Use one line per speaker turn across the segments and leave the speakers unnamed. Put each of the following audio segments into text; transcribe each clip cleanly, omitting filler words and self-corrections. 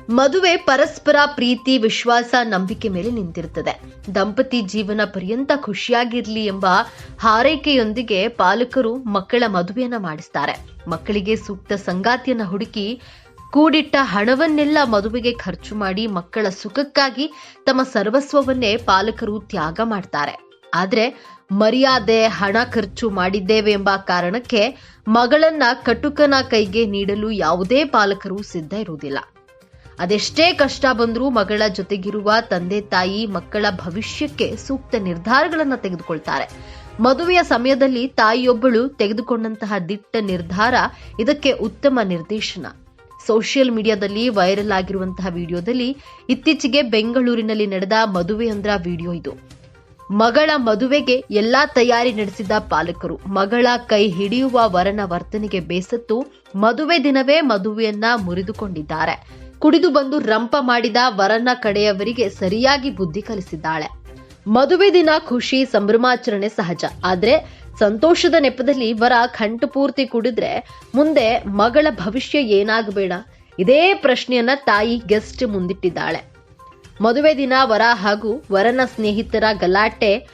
ಮದುವೆ ಪರಸ್ಪರ ಪ್ರೀತಿ, ವಿಶ್ವಾಸ, ನಂಬಿಕೆ ಮೇಲೆ ನಿಂತಿರುತ್ತದೆ. ದಂಪತಿ ಜೀವನ ಪರ್ಯಂತ ಖುಷಿಯಾಗಿರ್ಲಿ ಎಂಬ ಹಾರೈಕೆಯೊಂದಿಗೆ ಪಾಲಕರು ಮಕ್ಕಳ ಮದುವೆಯನ್ನ ಮಾಡಿಸ್ತಾರೆ. ಮಕ್ಕಳಿಗೆ ಸೂಕ್ತ ಸಂಗಾತಿಯನ್ನ ಹುಡುಕಿ ಕೂಡಿಟ್ಟ ಹಣವನ್ನೆಲ್ಲ ಮದುವೆಗೆ ಖರ್ಚು ಮಾಡಿ ಮಕ್ಕಳ ಸುಖಕ್ಕಾಗಿ ತಮ್ಮ ಸರ್ವಸ್ವವನ್ನೇ ಪಾಲಕರು ತ್ಯಾಗ ಮಾಡ್ತಾರೆ. ಆದ್ರೆ ಮರ್ಯಾದೆ, ಹಣ ಖರ್ಚು ಮಾಡಿದ್ದೇವೆ ಎಂಬ ಕಾರಣಕ್ಕೆ ಮಗಳನ್ನ ಕಟುಕನ ಕೈಗೆ ನೀಡಲು ಯಾವುದೇ ಪಾಲಕರು ಸಿದ್ಧ ಇರುವುದಿಲ್ಲ. ಅದೆಷ್ಟೇ ಕಷ್ಟ ಬಂದರೂ ಮಗಳ ಜೊತೆಗಿರುವ ತಂದೆ ತಾಯಿ ಮಕ್ಕಳ ಭವಿಷ್ಯಕ್ಕೆ ಸೂಕ್ತ ನಿರ್ಧಾರಗಳನ್ನು ತೆಗೆದುಕೊಳ್ತಾರೆ. ಮದುವೆಯ ಸಮಯದಲ್ಲಿ ತಾಯಿಯೊಬ್ಬಳು ತೆಗೆದುಕೊಂಡಂತಹ ದಿಟ್ಟ ನಿರ್ಧಾರ ಇದಕ್ಕೆ ಉತ್ತಮ ನಿರ್ದೇಶನ. ಸೋಷಿಯಲ್ ಮೀಡಿಯಾದಲ್ಲಿ ವೈರಲ್ ಆಗಿರುವಂತಹ ವಿಡಿಯೋದಲ್ಲಿ ಇತ್ತೀಚೆಗೆ ಬೆಂಗಳೂರಿನಲ್ಲಿ ನಡೆದ ಮದುವೆಯೊಂದರ ವಿಡಿಯೋ ಇದು. ಮಗಳ ಮದುವೆಗೆ ಎಲ್ಲಾ ತಯಾರಿ ನಡೆಸಿದ ಪಾಲಕರು ಮಗಳ ಕೈ ಹಿಡಿಯುವ ವರನ ವರ್ತನೆಗೆ ಬೇಸತ್ತು ಮದುವೆ ದಿನವೇ ಮದುವೆಯನ್ನ ಮುರಿದುಕೊಂಡಿದ್ದಾರೆ. ಕುಡಿದು ಬಂದು ರಂಪ ಮಾಡಿದ ವರನ ಕಡೆಯವರಿಗೆ ಸರಿಯಾಗಿ ಬುದ್ಧಿ ಕಲಿಸಿದ್ದಾಳೆ. ಮದುವೆ ದಿನ ಖುಷಿ ಸಂಭ್ರಮಾಚರಣೆ ಸಹಜ, ಆದ್ರೆ ಸಂತೋಷದ ನೆಪದಲ್ಲಿ ವರ ಕಂಠ ಪೂರ್ತಿ ಕುಡಿದ್ರೆ ಮುಂದೆ ಮಗಳ ಭವಿಷ್ಯ ಏನಾಗಬೇಡ, ಇದೇ ಪ್ರಶ್ನೆಯನ್ನ ತಾಯಿ ಗೆಸ್ಟ್ ಮುಂದಿಟ್ಟಿದ್ದಾಳೆ. ಮದುವೆ ದಿನ ವರ ಹಾಗೂ ವರನ ಸ್ನೇಹಿತರ ಗಲಾಟೆ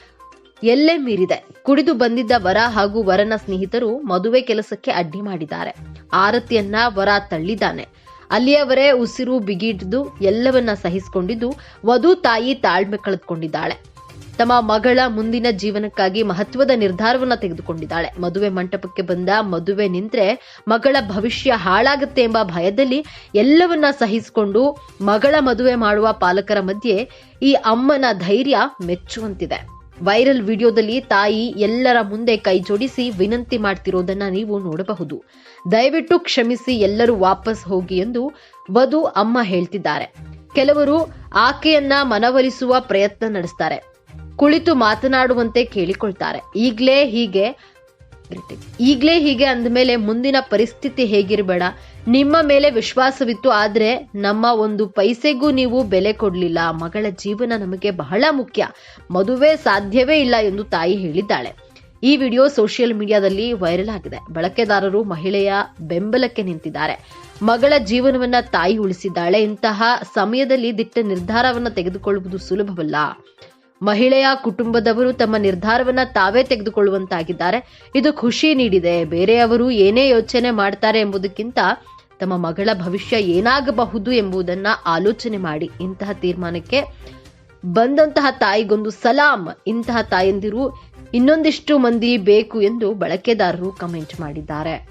ಎಲ್ಲೇ ಮೀರಿದೆ. ಕುಡಿದು ಬಂದಿದ್ದ ವರ ಹಾಗೂ ವರನ ಸ್ನೇಹಿತರು ಮದುವೆ ಕೆಲಸಕ್ಕೆ ಅಡ್ಡಿ ಮಾಡಿದ್ದಾರೆ. ಆರತಿಯನ್ನ ವರ ತಳ್ಳಿದ್ದಾನೆ. ಅಲ್ಲಿಯವರೇ ಉಸಿರು ಬಿಗಿಡಿದು ಎಲ್ಲವನ್ನ ಸಹಿಸಿಕೊಂಡಿದ್ದು ವಧು ತಾಯಿ ತಾಳ್ಮೆ ಕಳೆದುಕೊಂಡಿದ್ದಾಳೆ. ತಮ್ಮ ಮಗಳ ಮುಂದಿನ ಜೀವನಕ್ಕಾಗಿ ಮಹತ್ವದ ನಿರ್ಧಾರವನ್ನ ತೆಗೆದುಕೊಂಡಿದ್ದಾಳೆ. ಮದುವೆ ಮಂಟಪಕ್ಕೆ ಬಂದ ಮದುವೆ ನಿಂತ್ರೆ ಮಗಳ ಭವಿಷ್ಯ ಹಾಳಾಗುತ್ತೆ ಎಂಬ ಭಯದಲ್ಲಿ ಎಲ್ಲವನ್ನ ಸಹಿಸಿಕೊಂಡು ಮಗಳ ಮದುವೆ ಮಾಡುವ ಪಾಲಕರ ಮಧ್ಯೆ ಈ ಅಮ್ಮನ ಧೈರ್ಯ ಮೆಚ್ಚುವಂತಿದೆ. ವೈರಲ್ ವಿಡಿಯೋದಲ್ಲಿ ತಾಯಿ ಎಲ್ಲರ ಮುಂದೆ ಕೈ ಜೋಡಿಸಿ ವಿನಂತಿ ಮಾಡ್ತಿರೋದನ್ನ ನೀವು ನೋಡಬಹುದು. ದಯವಿಟ್ಟು ಕ್ಷಮಿಸಿ, ಎಲ್ಲರೂ ವಾಪಸ್ ಹೋಗಿ ಎಂದು ವಧು ಅಮ್ಮ ಹೇಳ್ತಿದ್ದಾರೆ. ಕೆಲವರು ಆಕೆಯನ್ನ ಮನವೊಲಿಸುವ ಪ್ರಯತ್ನ ನಡೆಸ್ತಾರೆ. ಕುಳಿತು ಮಾತನಾಡುವಂತೆ ಕೇಳಿಕೊಳ್ತಾರೆ. ಈಗ್ಲೇ ಹೀಗೆ ಅಂದಮೇಲೆ ಮುಂದಿನ ಪರಿಸ್ಥಿತಿ ಹೇಗಿರಬೇಡ, ನಿಮ್ಮ ಮೇಲೆ ವಿಶ್ವಾಸವಿತ್ತು, ಆದ್ರೆ ನಮ್ಮ ಒಂದು ಪೈಸೆಗೂ ನೀವು ಬೆಲೆ ಕೊಡ್ಲಿಲ್ಲ. ಮಗಳ ಜೀವನ ನಮಗೆ ಬಹಳ ಮುಖ್ಯ, ಮದುವೆ ಸಾಧ್ಯವೇ ಇಲ್ಲ ಎಂದು ತಾಯಿ ಹೇಳಿದ್ದಾಳೆ. ಈ ವಿಡಿಯೋ ಸೋಷಿಯಲ್ ಮೀಡಿಯಾದಲ್ಲಿ ವೈರಲ್ ಆಗಿದೆ. ಬಳಕೆದಾರರು ಮಹಿಳೆಯ ಬೆಂಬಲಕ್ಕೆ ನಿಂತಿದ್ದಾರೆ. ಮಗಳ ಜೀವನವನ್ನ ತಾಯಿ ಉಳಿಸಿದ್ದಾಳೆ. ಇಂತಹ ಸಮಯದಲ್ಲಿ ದಿಟ್ಟ ನಿರ್ಧಾರವನ್ನ ತೆಗೆದುಕೊಳ್ಳುವುದು ಸುಲಭವಲ್ಲ. ಮಹಿಳೆಯ ಕುಟುಂಬದವರು ತಮ್ಮ ನಿರ್ಧಾರವನ್ನ ತಾವೇ ತೆಗೆದುಕೊಳ್ಳುವಂತಾಗಿದ್ದಾರೆ. ಇದು ಖುಷಿ ನೀಡಿದೆ. ಬೇರೆಯವರು ಏನೇ ಯೋಚನೆ ಮಾಡ್ತಾರೆ ಎಂಬುದಕ್ಕಿಂತ ತಮ್ಮ ಮಗಳ ಭವಿಷ್ಯ ಏನಾಗಬಹುದು ಎಂಬುದನ್ನ ಆಲೋಚನೆ ಮಾಡಿ ಇಂತಹ ತೀರ್ಮಾನಕ್ಕೆ ಬಂದಂತಹ ತಾಯಿಗೊಂದು ಸಲಾಂ. ಇಂತಹ ತಾಯಂದಿರು ಇನ್ನೊಂದಿಷ್ಟು ಮಂದಿ ಬೇಕು ಎಂದು ಬಳಕೆದಾರರು ಕಮೆಂಟ್ ಮಾಡಿದ್ದಾರೆ.